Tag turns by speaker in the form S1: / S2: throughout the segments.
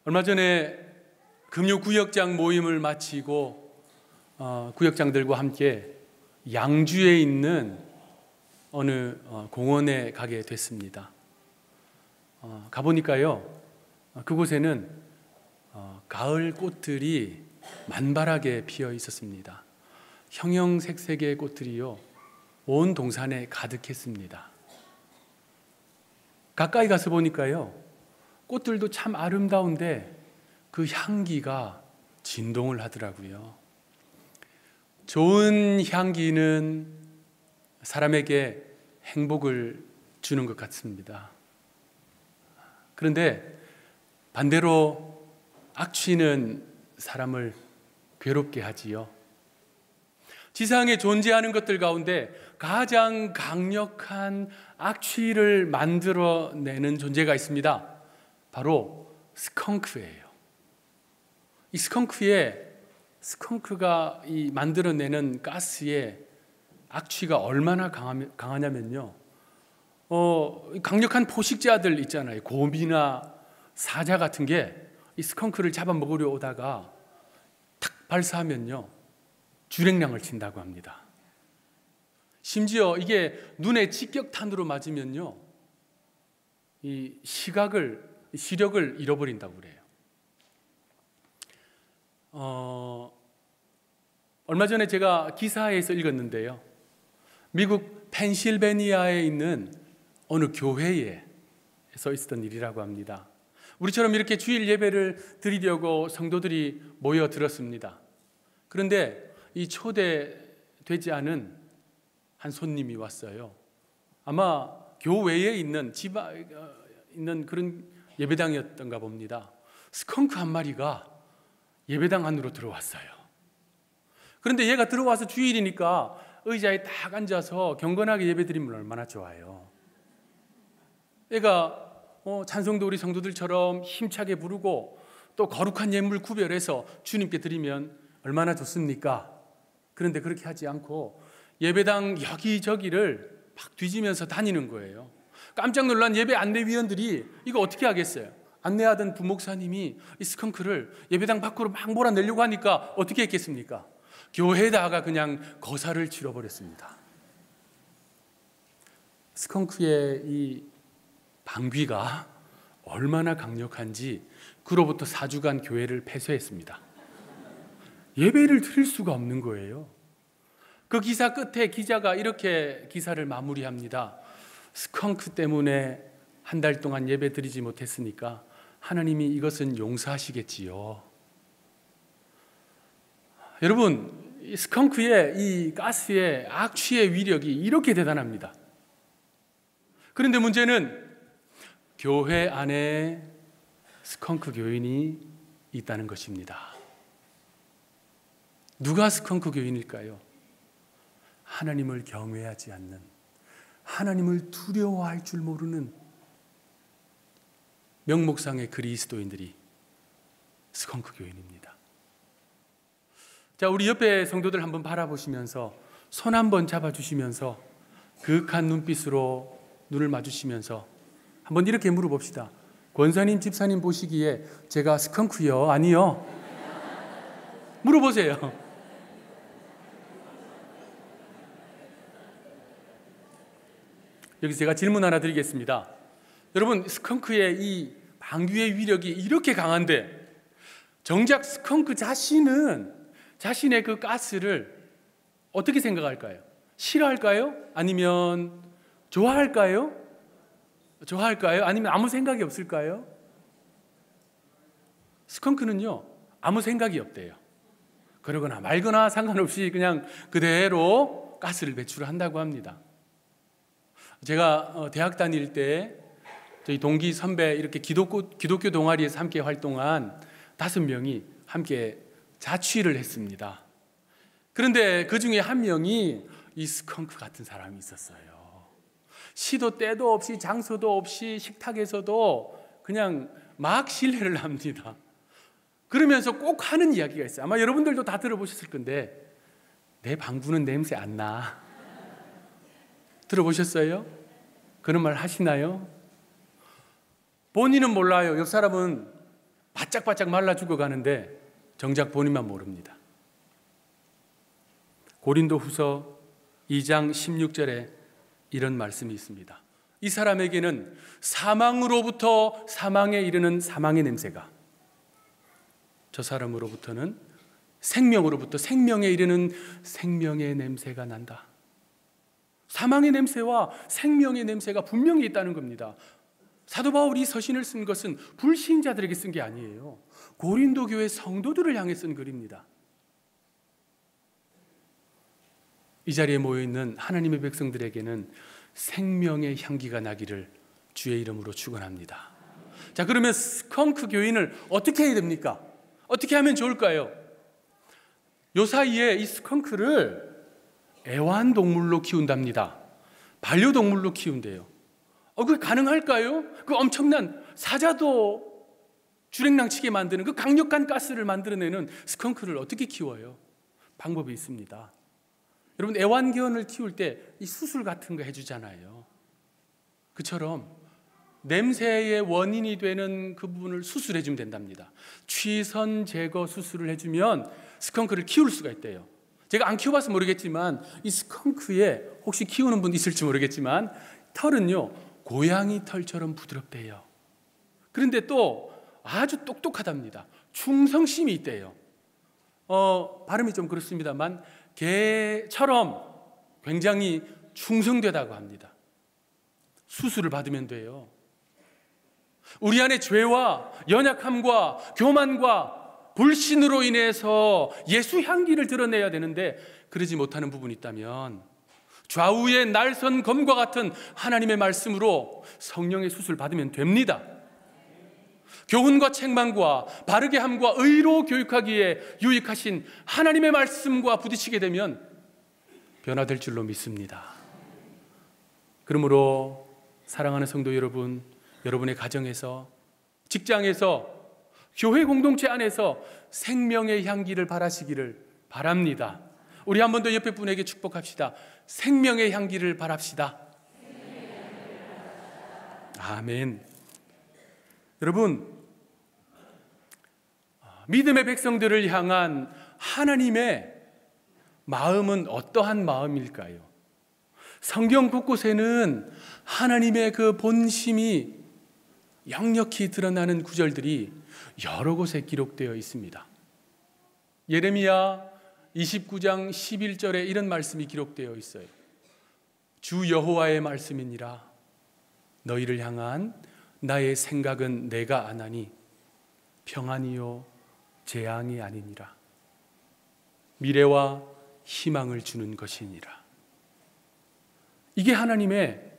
S1: 얼마 전에 금요구역장 모임을 마치고 구역장들과 함께 양주에 있는 어느 공원에 가게 됐습니다. 가보니까요, 그곳에는 가을 꽃들이 만발하게 피어 있었습니다. 형형색색의 꽃들이요, 온 동산에 가득했습니다. 가까이 가서 보니까요, 꽃들도 참 아름다운데 그 향기가 진동을 하더라고요. 좋은 향기는 사람에게 행복을 주는 것 같습니다. 그런데 반대로 악취는 사람을 괴롭게 하지요. 지상에 존재하는 것들 가운데 가장 강력한 악취를 만들어내는 존재가 있습니다. 바로 스컹크예요. 이 스컹크가 만들어내는 가스의 악취가 얼마나 강하냐면요, 강력한 포식자들 있잖아요. 곰이나 사자 같은 게 이 스컹크를 잡아먹으려 오다가 탁 발사하면요, 주랭랑을 친다고 합니다. 심지어 이게 눈에 직격탄으로 맞으면요, 이 시력을 잃어버린다고 그래요. 얼마 전에 제가 기사에서 읽었는데요, 미국 펜실베니아에 있는 어느 교회에 서 있었던 일이라고 합니다. 우리처럼 이렇게 주일 예배를 드리려고 성도들이 모여들었습니다. 그런데 이 초대되지 않은 한 손님이 왔어요. 아마 교외에 있는 있는 그런 예배당이었던가 봅니다. 스컹크 한 마리가 예배당 안으로 들어왔어요. 그런데 얘가 들어와서 주일이니까 의자에 딱 앉아서 경건하게 예배드리면 얼마나 좋아요. 얘가 찬송도 우리 성도들처럼 힘차게 부르고 또 거룩한 예물 구별해서 주님께 드리면 얼마나 좋습니까? 그런데 그렇게 하지 않고 예배당 여기저기를 막 뒤지면서 다니는 거예요. 깜짝 놀란 예배 안내위원들이 이거 어떻게 하겠어요? 안내하던 부목사님이 이 스컹크를 예배당 밖으로 막 몰아내려고 하니까 어떻게 했겠습니까? 교회에다가 그냥 거사를 치러버렸습니다. 스컹크의 이 방귀가 얼마나 강력한지 그로부터 4주간 교회를 폐쇄했습니다. 예배를 드릴 수가 없는 거예요. 그 기사 끝에 기자가 이렇게 기사를 마무리합니다. 스컹크 때문에 한 달 동안 예배 드리지 못했으니까 하나님이 이것은 용서하시겠지요. 여러분, 이 스컹크의 이 가스의 악취의 위력이 이렇게 대단합니다. 그런데 문제는 교회 안에 스컹크 교인이 있다는 것입니다. 누가 스컹크 교인일까요? 하나님을 경외하지 않는, 하나님을 두려워할 줄 모르는 명목상의 그리스도인들이 스컹크 교인입니다. 자, 우리 옆에 성도들 한번 바라보시면서 손 한번 잡아주시면서 그윽한 눈빛으로 눈을 마주치면서 한번 이렇게 물어봅시다. 권사님, 집사님 보시기에 제가 스컹크요? 아니요? 물어보세요. 여기서 제가 질문 하나 드리겠습니다. 여러분, 스컹크의 이 방귀의 위력이 이렇게 강한데 정작 스컹크 자신은 자신의 그 가스를 어떻게 생각할까요? 싫어할까요? 아니면 좋아할까요? 아니면 아무 생각이 없을까요? 스컹크는요, 아무 생각이 없대요. 그러거나 말거나 상관없이 그냥 그대로 가스를 배출한다고 합니다. 제가 대학 다닐 때 저희 동기 선배 이렇게 기독교 동아리에서 함께 활동한 5명이 함께 자취를 했습니다. 그런데 그 중에 한 명이 이 스컹크 같은 사람이 있었어요. 시도 때도 없이 장소도 없이 식탁에서도 그냥 막 실례를 합니다. 그러면서 꼭 하는 이야기가 있어요. 아마 여러분들도 다 들어보셨을 건데, 내 방구는 냄새 안 나. 들어보셨어요? 그런 말 하시나요? 본인은 몰라요. 옆 사람은 바짝바짝 말라 죽어가는데 정작 본인만 모릅니다. 고린도후서 2장 16절에 이런 말씀이 있습니다. 이 사람에게는 사망으로부터 사망에 이르는 사망의 냄새가, 저 사람으로부터는 생명으로부터 생명에 이르는 생명의 냄새가 난다. 사망의 냄새와 생명의 냄새가 분명히 있다는 겁니다. 사도 바울이 서신을 쓴 것은 불신자들에게 쓴 게 아니에요. 고린도 교회 성도들을 향해 쓴 글입니다. 이 자리에 모여있는 하나님의 백성들에게는 생명의 향기가 나기를 주의 이름으로 축원합니다. 자, 그러면 스컹크 교인을 어떻게 해야 됩니까? 어떻게 하면 좋을까요? 요 사이에 이 스컹크를 애완동물로 키운답니다. 반려동물로 키운대요. 그게 가능할까요? 그 엄청난 사자도 주랭랑치게 만드는 그 강력한 가스를 만들어내는 스컹크를 어떻게 키워요? 방법이 있습니다. 여러분, 애완견을 키울 때 이 수술 같은 거 해주잖아요. 그처럼 냄새의 원인이 되는 그 부분을 수술해 주면 된답니다. 취선 제거 수술을 해주면 스컹크를 키울 수가 있대요. 제가 안 키워봐서 모르겠지만 이 스컹크에 혹시 키우는 분 있을지 모르겠지만 털은요, 고양이 털처럼 부드럽대요. 그런데 또 아주 똑똑하답니다. 충성심이 있대요. 발음이 좀 그렇습니다만 개처럼 굉장히 충성되다고 합니다. 수술을 받으면 돼요. 우리 안에 죄와 연약함과 교만과 불신으로 인해서 예수 향기를 드러내야 되는데 그러지 못하는 부분이 있다면 좌우의 날선 검과 같은 하나님의 말씀으로 성령의 수술 받으면 됩니다. 교훈과 책망과 바르게 함과 의로 교육하기에 유익하신 하나님의 말씀과 부딪히게 되면 변화될 줄로 믿습니다. 그러므로 사랑하는 성도 여러분, 여러분의 가정에서, 직장에서, 교회 공동체 안에서 생명의 향기를 바라시기를 바랍니다. 우리 한 번 더 옆에 분에게 축복합시다. 생명의 향기를 바랍시다. 아멘. 여러분, 믿음의 백성들을 향한 하나님의 마음은 어떠한 마음일까요? 성경 곳곳에는 하나님의 그 본심이 역력히 드러나는 구절들이 여러 곳에 기록되어 있습니다. 예레미야 29장 11절에 이런 말씀이 기록되어 있어요. 주 여호와의 말씀이니라. 너희를 향한 나의 생각은 내가 아나니 평안이요 재앙이 아니니라. 미래와 희망을 주는 것이니라. 이게 하나님의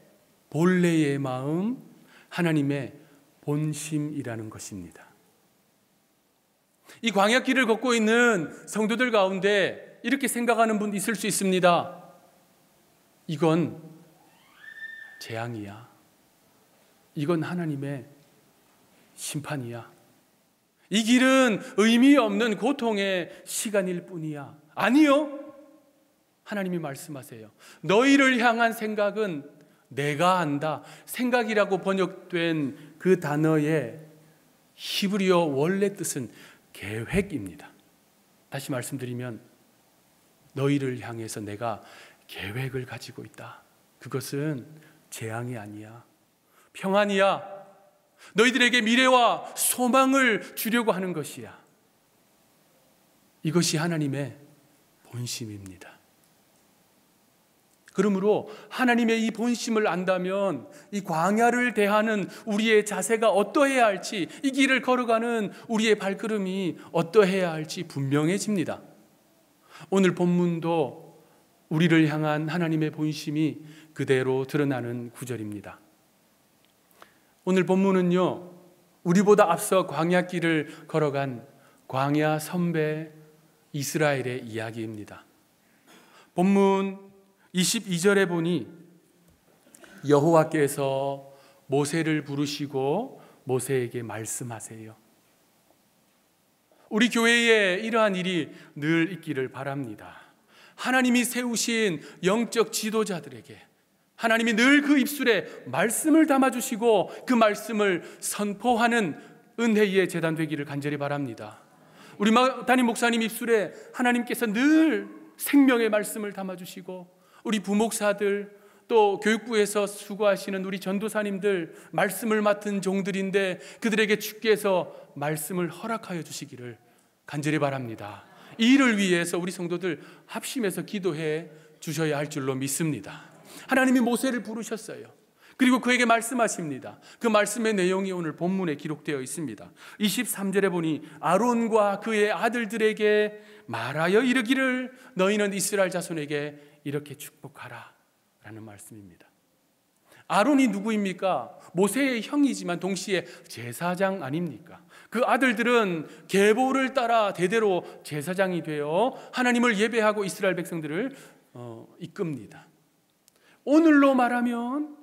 S1: 본래의 마음, 하나님의 본심이라는 것입니다. 이 광야길을 걷고 있는 성도들 가운데 이렇게 생각하는 분 있을 수 있습니다. 이건 재앙이야. 이건 하나님의 심판이야. 이 길은 의미 없는 고통의 시간일 뿐이야. 아니요. 하나님이 말씀하세요. 너희를 향한 생각은 내가 안다. 생각이라고 번역된 그 단어의 히브리어 원래 뜻은 계획입니다. 다시 말씀드리면 너희를 향해서 내가 계획을 가지고 있다. 그것은 재앙이 아니야. 평안이야. 너희들에게 미래와 소망을 주려고 하는 것이야. 이것이 하나님의 본심입니다. 그러므로 하나님의 이 본심을 안다면 이 광야를 대하는 우리의 자세가 어떠해야 할지, 이 길을 걸어가는 우리의 발걸음이 어떠해야 할지 분명해집니다. 오늘 본문도 우리를 향한 하나님의 본심이 그대로 드러나는 구절입니다. 오늘 본문은요, 우리보다 앞서 광야길을 걸어간 광야 선배 이스라엘의 이야기입니다. 본문 22절에 보니 여호와께서 모세를 부르시고 모세에게 말씀하세요. 우리 교회에 이러한 일이 늘 있기를 바랍니다. 하나님이 세우신 영적 지도자들에게 하나님이 늘 그 입술에 말씀을 담아주시고 그 말씀을 선포하는 은혜의 제단 되기를 간절히 바랍니다. 우리 담임 목사님 입술에 하나님께서 늘 생명의 말씀을 담아주시고, 우리 부목사들, 또 교육부에서 수고하시는 우리 전도사님들, 말씀을 맡은 종들인데 그들에게 주께서 말씀을 허락하여 주시기를 간절히 바랍니다. 이 일을 위해서 우리 성도들 합심해서 기도해 주셔야 할 줄로 믿습니다. 하나님이 모세를 부르셨어요. 그리고 그에게 말씀하십니다. 그 말씀의 내용이 오늘 본문에 기록되어 있습니다. 23절에 보니 아론과 그의 아들들에게 말하여 이르기를 너희는 이스라엘 자손에게 이렇게 축복하라 라는 말씀입니다. 아론이 누구입니까? 모세의 형이지만 동시에 제사장 아닙니까? 그 아들들은 계보를 따라 대대로 제사장이 되어 하나님을 예배하고 이스라엘 백성들을 이끕니다. 오늘로 말하면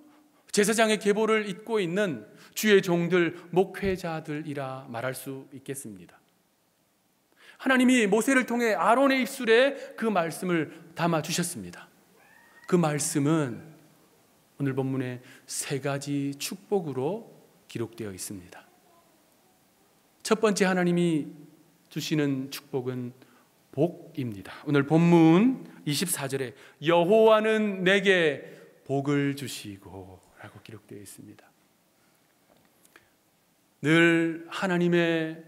S1: 제사장의 계보를 잇고 있는 주의 종들, 목회자들이라 말할 수 있겠습니다. 하나님이 모세를 통해 아론의 입술에 그 말씀을 담아주셨습니다. 그 말씀은 오늘 본문에 세 가지 축복으로 기록되어 있습니다. 첫 번째 하나님이 주시는 축복은 복입니다. 오늘 본문 24절에 여호와는 내게 복을 주시고 라고 기록되어 있습니다. 늘 하나님의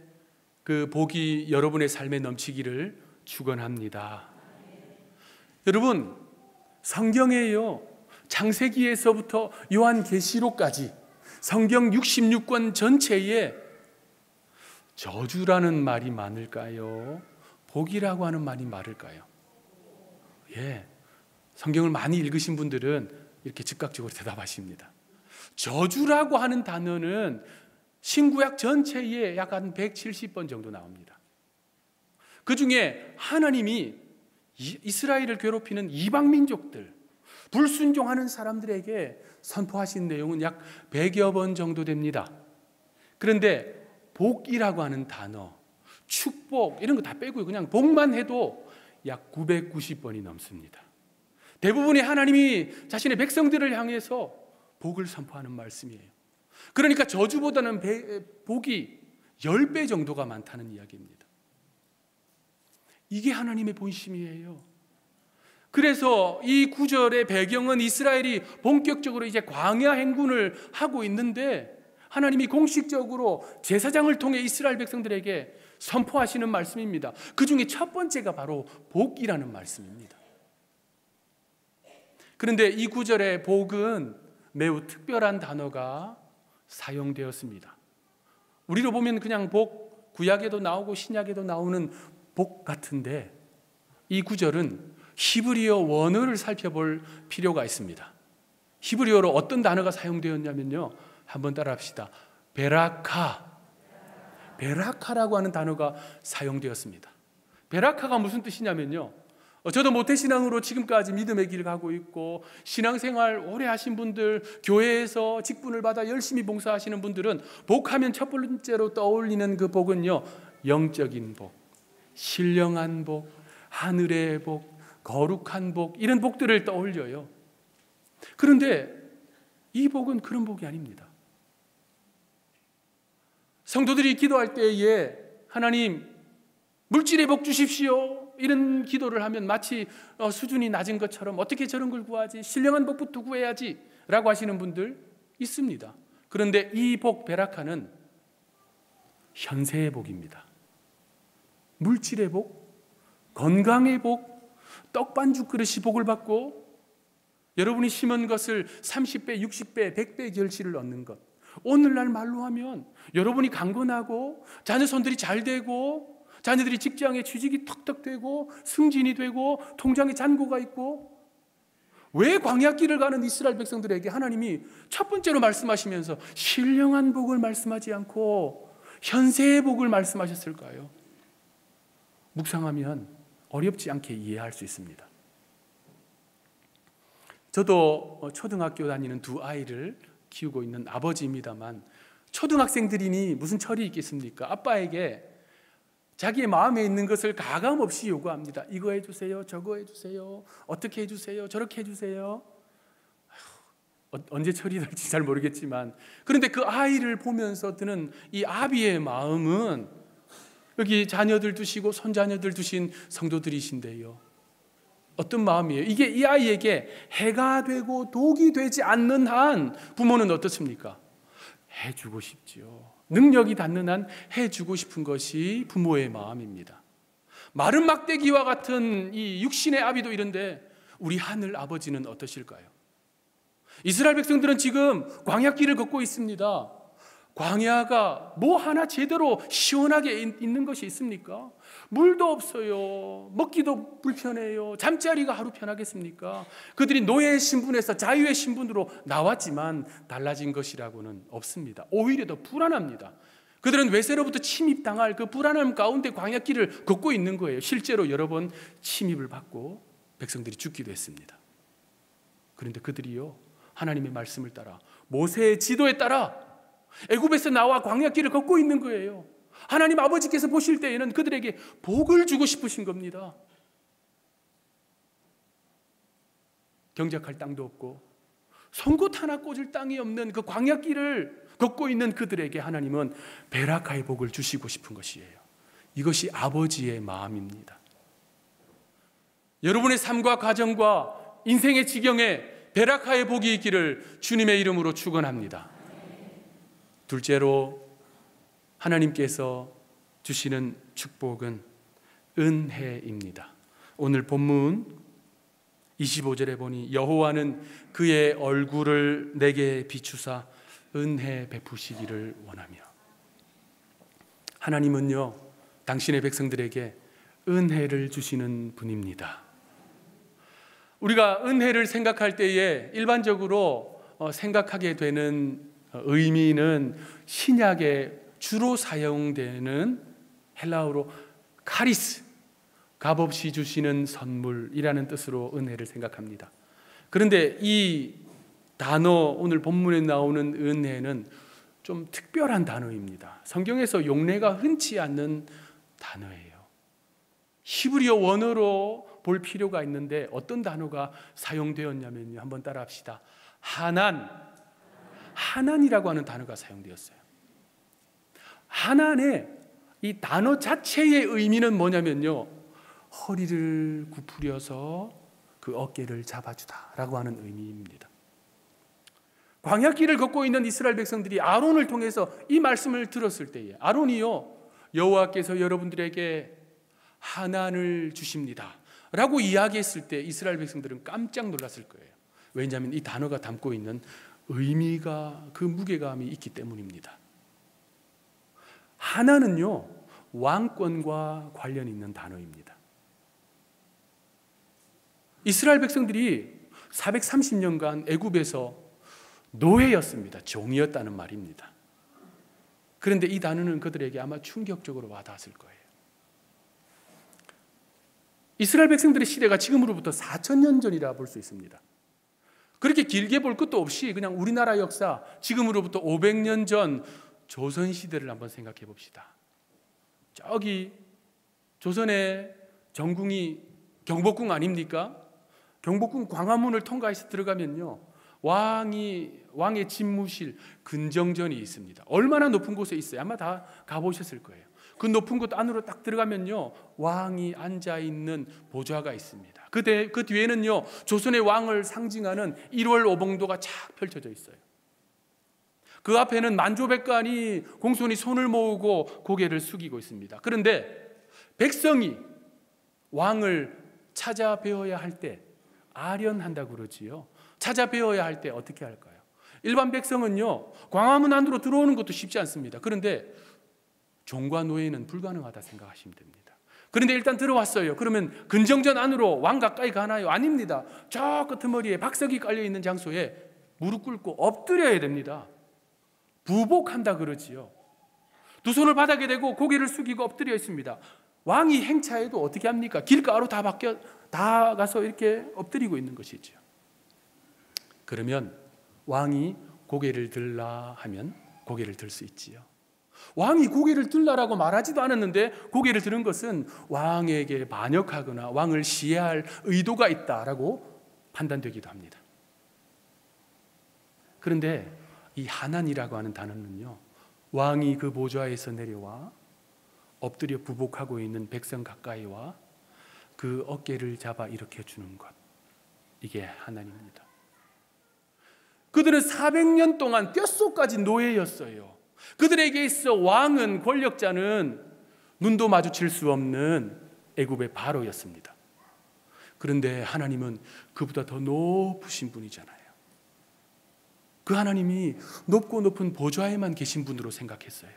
S1: 그 복이 여러분의 삶에 넘치기를 축원합니다. 여러분, 성경에요, 창세기에서부터 요한계시록까지 성경 66권 전체에 저주라는 말이 많을까요? 복이라고 하는 말이 많을까요? 예, 성경을 많이 읽으신 분들은 이렇게 즉각적으로 대답하십니다. 저주라고 하는 단어는 신구약 전체에 약 한 170번 정도 나옵니다. 그 중에 하나님이 이스라엘을 괴롭히는 이방 민족들, 불순종하는 사람들에게 선포하신 내용은 약 100여 번 정도 됩니다. 그런데 복이라고 하는 단어, 축복 이런 거 다 빼고요, 그냥 복만 해도 약 990번이 넘습니다. 대부분의 하나님이 자신의 백성들을 향해서 복을 선포하는 말씀이에요. 그러니까 저주보다는 복이 10배 정도가 많다는 이야기입니다. 이게 하나님의 본심이에요. 그래서 이 구절의 배경은 이스라엘이 본격적으로 이제 광야 행군을 하고 있는데 하나님이 공식적으로 제사장을 통해 이스라엘 백성들에게 선포하시는 말씀입니다. 그 중에 첫 번째가 바로 복이라는 말씀입니다. 그런데 이 구절의 복은 매우 특별한 단어가 사용되었습니다. 우리로 보면 그냥 복, 구약에도 나오고 신약에도 나오는 복 같은데 이 구절은 히브리어 원어를 살펴볼 필요가 있습니다. 히브리어로 어떤 단어가 사용되었냐면요, 한번 따라합시다. 베라카라고 하는 단어가 사용되었습니다. 베라카가 무슨 뜻이냐면요, 저도 모태신앙으로 지금까지 믿음의 길을 가고 있고 신앙생활 오래 하신 분들, 교회에서 직분을 받아 열심히 봉사하시는 분들은 복하면 첫 번째로 떠올리는 그 복은요, 영적인 복, 신령한 복, 하늘의 복, 거룩한 복, 이런 복들을 떠올려요. 그런데 이 복은 그런 복이 아닙니다. 성도들이 기도할 때에 하나님 물질의 복 주십시오 이런 기도를 하면 마치 수준이 낮은 것처럼 어떻게 저런 걸 구하지, 신령한 복부터 구해야지 라고 하시는 분들 있습니다. 그런데 이 복 베라카는 현세의 복입니다. 물질의 복, 건강의 복, 떡반죽 그릇이 복을 받고 여러분이 심은 것을 30배, 60배, 100배 결실을 얻는 것, 오늘날 말로 하면 여러분이 강건하고 자녀손들이 잘 되고 자녀들이 직장에 취직이 턱턱 되고 승진이 되고 통장에 잔고가 있고, 왜 광야길을 가는 이스라엘 백성들에게 하나님이 첫 번째로 말씀하시면서 신령한 복을 말씀하지 않고 현세의 복을 말씀하셨을까요? 묵상하면 어렵지 않게 이해할 수 있습니다. 저도 초등학교 다니는 두 아이를 키우고 있는 아버지입니다만, 초등학생들이니 무슨 철이 있겠습니까? 아빠에게 자기의 마음에 있는 것을 가감없이 요구합니다. 이거 해주세요, 저거 해주세요, 어떻게 해주세요, 저렇게 해주세요. 언제 처리될지 잘 모르겠지만, 그런데 그 아이를 보면서 드는 이 아비의 마음은, 여기 자녀들 두시고 손자녀들 두신 성도들이신데요, 어떤 마음이에요? 이게 이 아이에게 해가 되고 독이 되지 않는 한 부모는 어떻습니까? 해주고 싶지요. 능력이 닿는 한 해주고 싶은 것이 부모의 마음입니다. 마른 막대기와 같은 이 육신의 아비도 이런데 우리 하늘 아버지는 어떠실까요? 이스라엘 백성들은 지금 광야길을 걷고 있습니다. 광야가 뭐 하나 제대로 시원하게 있는 것이 있습니까? 물도 없어요. 먹기도 불편해요. 잠자리가 하루 편하겠습니까? 그들이 노예의 신분에서 자유의 신분으로 나왔지만 달라진 것이라고는 없습니다. 오히려 더 불안합니다. 그들은 외세로부터 침입당할 그 불안함 가운데 광야길을 걷고 있는 거예요. 실제로 여러 번 침입을 받고 백성들이 죽기도 했습니다. 그런데 그들이요, 하나님의 말씀을 따라, 모세의 지도에 따라 애굽에서 나와 광야길을 걷고 있는 거예요. 하나님 아버지께서 보실 때에는 그들에게 복을 주고 싶으신 겁니다. 경작할 땅도 없고 송곳 하나 꽂을 땅이 없는 그 광야길을 걷고 있는 그들에게 하나님은 베라카의 복을 주시고 싶은 것이에요. 이것이 아버지의 마음입니다. 여러분의 삶과 가정과 인생의 지경에 베라카의 복이 있기를 주님의 이름으로 축원합니다. 둘째로, 하나님께서 주시는 축복은 은혜입니다. 오늘 본문 25절에 보니 여호와는 그의 얼굴을 내게 비추사 은혜 베푸시기를 원하며. 하나님은요, 당신의 백성들에게 은혜를 주시는 분입니다. 우리가 은혜를 생각할 때에 일반적으로 생각하게 되는 의미는 신약에 주로 사용되는 헬라어로 카리스, 값없이 주시는 선물이라는 뜻으로 은혜를 생각합니다. 그런데 이 단어, 오늘 본문에 나오는 은혜는 좀 특별한 단어입니다. 성경에서 용례가 흔치 않는 단어예요. 히브리어 원어로 볼 필요가 있는데 어떤 단어가 사용되었냐면요, 한번 따라 합시다. 하난이라고 하는 단어가 사용되었어요. 하난의 이 단어 자체의 의미는 뭐냐면요, 허리를 구부려서 그 어깨를 잡아주다라고 하는 의미입니다. 광야길을 걷고 있는 이스라엘 백성들이 아론을 통해서 이 말씀을 들었을 때에, 아론이요, 여호와께서 여러분들에게 하난을 주십니다 라고 이야기했을 때 이스라엘 백성들은 깜짝 놀랐을 거예요. 왜냐하면 이 단어가 담고 있는 의미가, 그 무게감이 있기 때문입니다. 하나는요, 왕권과 관련 있는 단어입니다. 이스라엘 백성들이 430년간 애굽에서 노예였습니다. 종이었다는 말입니다. 그런데 이 단어는 그들에게 아마 충격적으로 와닿았을 거예요. 이스라엘 백성들의 시대가 지금으로부터 4,000년 전이라 볼 수 있습니다. 그렇게 길게 볼 것도 없이 그냥 우리나라 역사, 지금으로부터 500년 전 조선시대를 한번 생각해 봅시다. 저기 조선의 정궁이 경복궁 아닙니까? 경복궁 광화문을 통과해서 들어가면요, 왕의 집무실 근정전이 있습니다. 얼마나 높은 곳에 있어요? 아마 다 가보셨을 거예요. 그 높은 곳 안으로 딱 들어가면요, 왕이 앉아있는 보좌가 있습니다. 그 뒤에는요, 조선의 왕을 상징하는 1월 오봉도가 착 펼쳐져 있어요. 그 앞에는 만조백관이 공손히 손을 모으고 고개를 숙이고 있습니다. 그런데 백성이 왕을 찾아뵈어야 할 때 아련한다고 그러지요. 찾아뵈어야 할 때 어떻게 할까요? 일반 백성은요, 광화문 안으로 들어오는 것도 쉽지 않습니다. 그런데 종과 노예는 불가능하다 생각하시면 됩니다. 그런데 일단 들어왔어요. 그러면 근정전 안으로 왕 가까이 가나요? 아닙니다. 저 끄트머리에 박석이 깔려있는 장소에 무릎 꿇고 엎드려야 됩니다. 부복한다 그러지요. 두 손을 바닥에 대고 고개를 숙이고 엎드려 있습니다. 왕이 행차해도 어떻게 합니까? 길가로 다 가서 이렇게 엎드리고 있는 것이죠. 그러면 왕이 고개를 들라 하면 고개를 들 수 있지요. 왕이 고개를 들라라고 말하지도 않았는데 고개를 드는 것은 왕에게 반역하거나 왕을 시해할 의도가 있다라고 판단되기도 합니다. 그런데 이 하난이라고 하는 단어는요, 왕이 그 보좌에서 내려와 엎드려 부복하고 있는 백성 가까이 와 그 어깨를 잡아 일으켜 주는 것, 이게 하나님입니다. 그들은 400년 동안 뼛속까지 노예였어요. 그들에게 있어 왕은, 권력자는 눈도 마주칠 수 없는 애굽의 바로였습니다. 그런데 하나님은 그보다 더 높으신 분이잖아요. 그 하나님이 높고 높은 보좌에만 계신 분으로 생각했어요.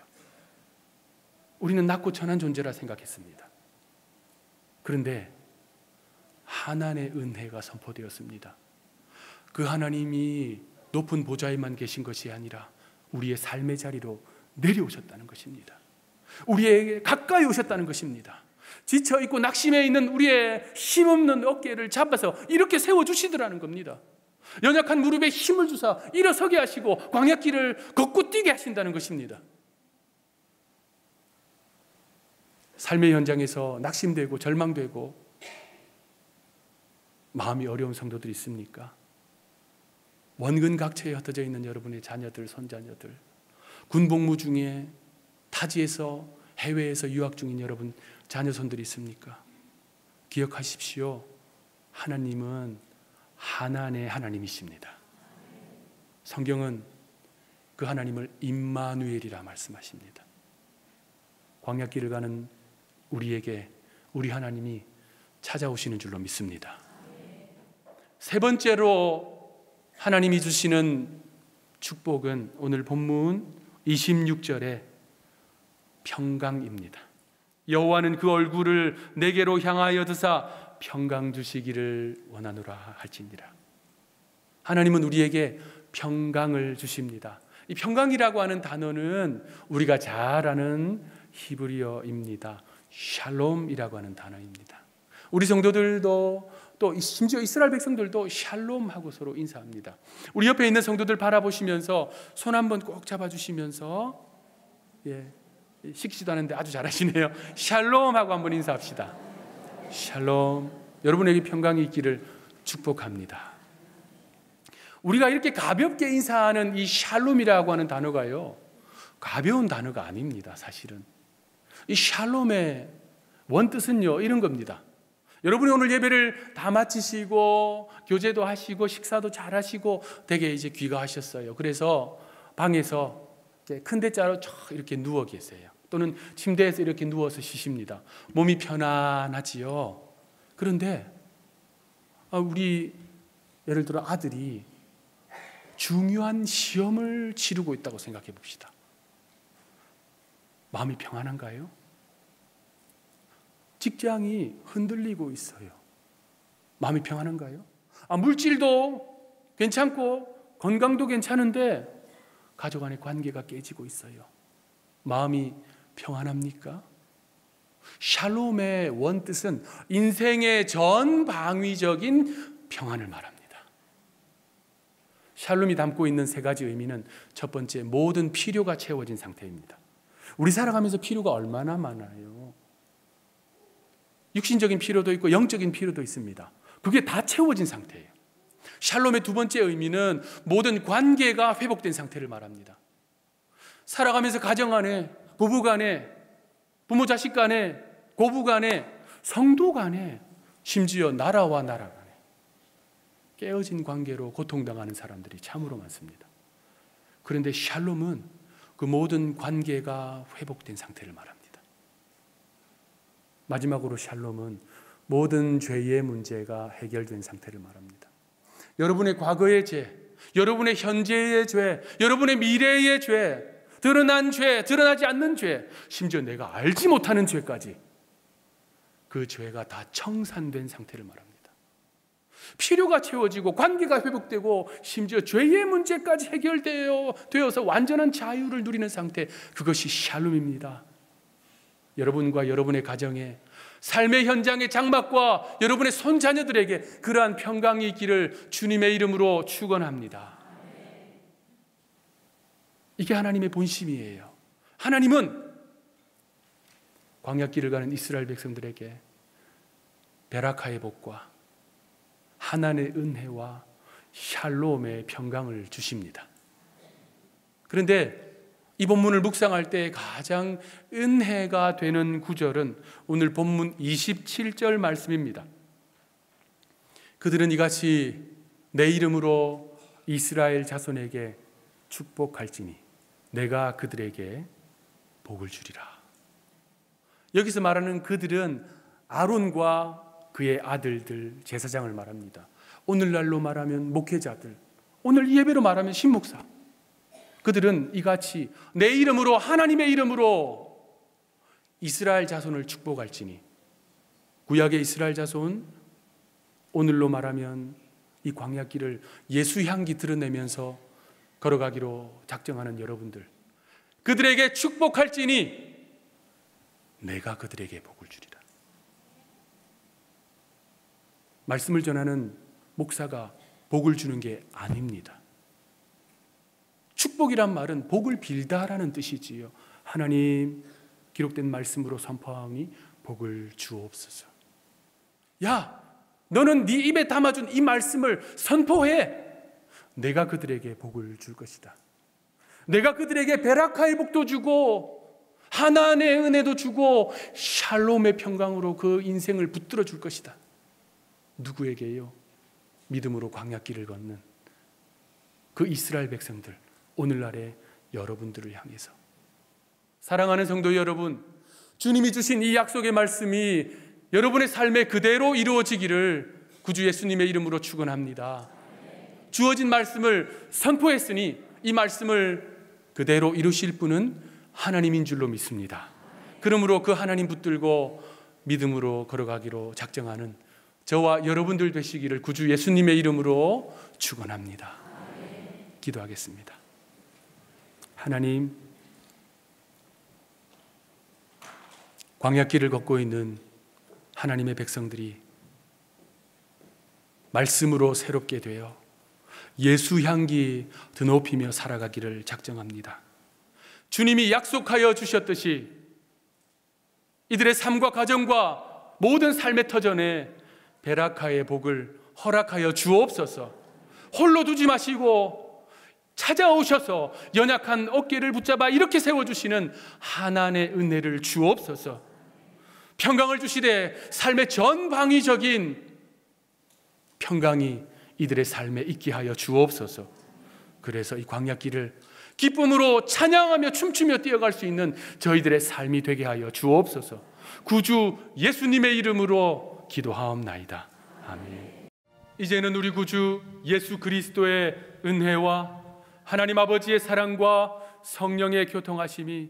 S1: 우리는 낮고 천한 존재라 생각했습니다. 그런데 하나님의 은혜가 선포되었습니다. 그 하나님이 높은 보좌에만 계신 것이 아니라 우리의 삶의 자리로 내려오셨다는 것입니다. 우리에게 가까이 오셨다는 것입니다. 지쳐있고 낙심해 있는 우리의 힘없는 어깨를 잡아서 이렇게 세워주시더라는 겁니다. 연약한 무릎에 힘을 주사 일어서게 하시고 광야길을 걷고 뛰게 하신다는 것입니다. 삶의 현장에서 낙심되고 절망되고 마음이 어려운 성도들이 있습니까? 원근각처에 흩어져 있는 여러분의 자녀들, 손자녀들, 군복무 중에 타지에서, 해외에서 유학 중인 여러분 자녀손들이 있습니까? 기억하십시오. 하나님은 하나님의 하나님이십니다. 성경은 그 하나님을 임마누엘이라 말씀하십니다. 광야길을 가는 우리에게 우리 하나님이 찾아오시는 줄로 믿습니다. 세 번째로 하나님이 주시는 축복은 오늘 본문 26절의 평강입니다. 여호와는 그 얼굴을 내게로 향하여 드사 평강 주시기를 원하노라 할지니라. 하나님은 우리에게 평강을 주십니다. 이 평강이라고 하는 단어는 우리가 잘 아는 히브리어입니다. 샬롬이라고 하는 단어입니다. 우리 성도들도 또 심지어 이스라엘 백성들도 샬롬하고 서로 인사합니다. 우리 옆에 있는 성도들 바라보시면서 손 한번 꼭 잡아주시면서, 식지도 않은데 아주 잘하시네요. 샬롬하고 한번 인사합시다. 샬롬. 여러분에게 평강이 있기를 축복합니다. 우리가 이렇게 가볍게 인사하는 이 샬롬이라고 하는 단어가요, 가벼운 단어가 아닙니다. 사실은 이 샬롬의 원뜻은요 이런 겁니다. 여러분이 오늘 예배를 다 마치시고 교제도 하시고 식사도 잘 하시고 되게 이제 귀가하셨어요. 그래서 방에서 큰 대자로 이렇게 누워 계세요. 또는 침대에서 이렇게 누워서 쉬십니다. 몸이 편안하지요. 그런데 우리 예를 들어 아들이 중요한 시험을 치르고 있다고 생각해 봅시다. 마음이 평안한가요? 직장이 흔들리고 있어요. 마음이 평안한가요? 물질도 괜찮고 건강도 괜찮은데 가족 간의 관계가 깨지고 있어요. 마음이 평안합니까? 샬롬의 원뜻은 인생의 전방위적인 평안을 말합니다. 샬롬이 담고 있는 세 가지 의미는, 첫 번째, 모든 필요가 채워진 상태입니다. 우리 살아가면서 필요가 얼마나 많아요. 육신적인 필요도 있고 영적인 필요도 있습니다. 그게 다 채워진 상태예요. 샬롬의 두 번째 의미는 모든 관계가 회복된 상태를 말합니다. 살아가면서 가정 안에, 부부 간에, 부모 자식 간에, 고부 간에, 성도 간에, 심지어 나라와 나라 간에 깨어진 관계로 고통당하는 사람들이 참으로 많습니다. 그런데 샬롬은 그 모든 관계가 회복된 상태를 말합니다. 마지막으로 샬롬은 모든 죄의 문제가 해결된 상태를 말합니다. 여러분의 과거의 죄, 여러분의 현재의 죄, 여러분의 미래의 죄, 드러난 죄, 드러나지 않는 죄, 심지어 내가 알지 못하는 죄까지, 그 죄가 다 청산된 상태를 말합니다. 필요가 채워지고 관계가 회복되고 심지어 죄의 문제까지 해결되어서 완전한 자유를 누리는 상태, 그것이 샬롬입니다. 여러분과 여러분의 가정에, 삶의 현장의 장막과 여러분의 손자녀들에게 그러한 평강이 있기를 주님의 이름으로 축원합니다. 이게 하나님의 본심이에요. 하나님은 광야길을 가는 이스라엘 백성들에게 베라카의 복과 하나님의 은혜와 샬롬의 평강을 주십니다. 그런데 이 본문을 묵상할 때 가장 은혜가 되는 구절은 오늘 본문 27절 말씀입니다. 그들은 이같이 내 이름으로 이스라엘 자손에게 축복할지니 내가 그들에게 복을 주리라. 여기서 말하는 그들은 아론과 그의 아들들 제사장을 말합니다. 오늘날로 말하면 목회자들, 오늘 이 예배로 말하면 신목사. 그들은 이같이 내 이름으로, 하나님의 이름으로 이스라엘 자손을 축복할지니, 구약의 이스라엘 자손, 오늘로 말하면 이 광야길을 예수 향기 드러내면서 걸어가기로 작정하는 여러분들, 그들에게 축복할지니 내가 그들에게 복을 주리라. 말씀을 전하는 목사가 복을 주는 게 아닙니다. 축복이란 말은 복을 빌다라는 뜻이지요. 하나님, 기록된 말씀으로 선포하오니 복을 주옵소서. 야, 너는 네 입에 담아준 이 말씀을 선포해. 내가 그들에게 복을 줄 것이다. 내가 그들에게 베라카의 복도 주고 하나님의 은혜도 주고 샬롬의 평강으로 그 인생을 붙들어 줄 것이다. 누구에게요? 믿음으로 광야길을 걷는 그 이스라엘 백성들, 오늘날의 여러분들을 향해서. 사랑하는 성도 여러분, 주님이 주신 이 약속의 말씀이 여러분의 삶에 그대로 이루어지기를 구주 예수님의 이름으로 축원합니다. 주어진 말씀을 선포했으니 이 말씀을 그대로 이루실 분은 하나님인 줄로 믿습니다. 그러므로 그 하나님 붙들고 믿음으로 걸어가기로 작정하는 저와 여러분들 되시기를 구주 예수님의 이름으로 축원합니다. 기도하겠습니다. 하나님, 광야길을 걷고 있는 하나님의 백성들이 말씀으로 새롭게 되어 예수 향기 드높이며 살아가기를 작정합니다. 주님이 약속하여 주셨듯이 이들의 삶과 가정과 모든 삶의 터전에 베라카의 복을 허락하여 주옵소서. 홀로 두지 마시고 찾아오셔서 연약한 어깨를 붙잡아 이렇게 세워주시는 하나님의 은혜를 주옵소서. 평강을 주시되 삶의 전방위적인 평강이 이들의 삶에 있게 하여 주옵소서. 그래서 이 광야길을 기쁨으로 찬양하며 춤추며 뛰어갈 수 있는 저희들의 삶이 되게 하여 주옵소서. 구주 예수님의 이름으로 기도하옵나이다. 아멘. 이제는 우리 구주 예수 그리스도의 은혜와 하나님 아버지의 사랑과 성령의 교통하심이,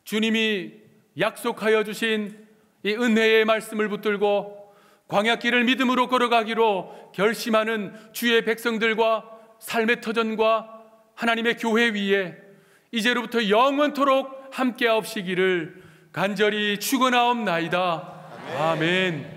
S1: 주님이 약속하여 주신 이 은혜의 말씀을 붙들고 광야길을 믿음으로 걸어가기로 결심하는 주의 백성들과 삶의 터전과 하나님의 교회 위에 이제로부터 영원토록 함께하옵시기를 간절히 축원하옵나이다. 아멘.